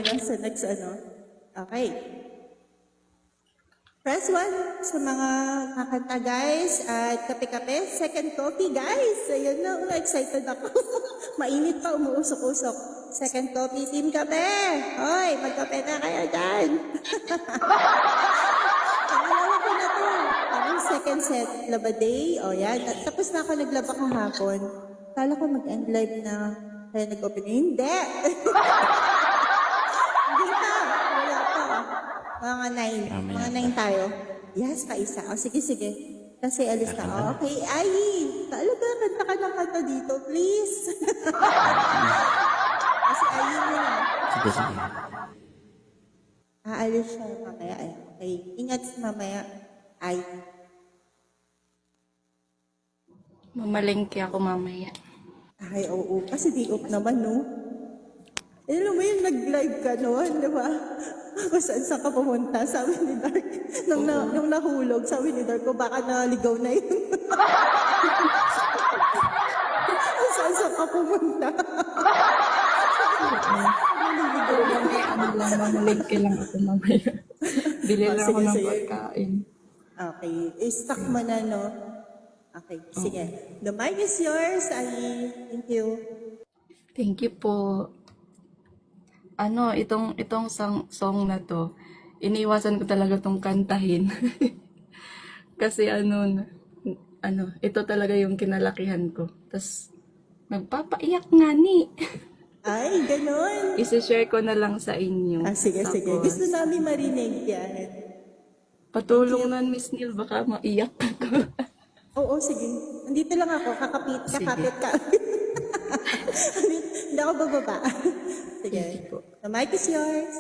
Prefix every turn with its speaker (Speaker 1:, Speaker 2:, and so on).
Speaker 1: Sa next ano. Okay. Press 1 sa mga kakanta guys at kape-kape. Second coffee guys. Ayun na, excited ako. Mainit pa, umuusok-usok. Second coffee, team kape. Hoy, magkape na kayo dyan. Pangalawa ko na to. Parang second set, laba day. O yan. At tapos na ako naglaba kahapon. Kala ko mag-end live na. Kaya nag-open. Hindi. Hindi pa. Wala pa. Mga 9. Mga 9 tayo. Yes, pa isa. O, sige, sige. Kasi alis na. O, okay. Ay, talaga, kanta ka ng kanta dito, please. Kasi ayun mo na.
Speaker 2: Sige, sige.
Speaker 1: Aalis siya mamaya. Ay, okay. Ingat mamaya. Ay.
Speaker 3: Mamalengke ako mamaya.
Speaker 1: Ay, oo. Kasi di off naman, no? Alam mo yun, nag-live ka noon, di ba? Kung saan ka pumunta, sabi ni Dark. Nung nahulog, sabi ni Dark ko, baka naligaw na yun. Kung saan ka pumunta.
Speaker 3: Mamaya ano lang, mamalengke lang ako mamaya. Bili lang ako
Speaker 1: sige,
Speaker 3: ng
Speaker 1: sige.
Speaker 3: pagkain.
Speaker 1: Okay. I-stock mo na, no? Okay, sige. The mic is yours, Ali. Thank you.
Speaker 3: Thank you po. Ano, itong song na to, iniwasan ko talaga tong kantahin. Kasi ito talaga yung kinalakihan ko. Tapos, nagpapaiyak nga ni.
Speaker 1: Ay, ganon.
Speaker 3: Isi-share ko na lang sa inyo.
Speaker 1: Sige, sige.
Speaker 3: Tapos,
Speaker 1: Gusto namin marinig yan.
Speaker 3: patulong na, Miss Neil, baka maiyak ako.
Speaker 1: Oo, sige. Nandito lang ako. Kakapit ka. Hindi ako bababa. Sige.
Speaker 3: Sige po.
Speaker 1: The mic is yours.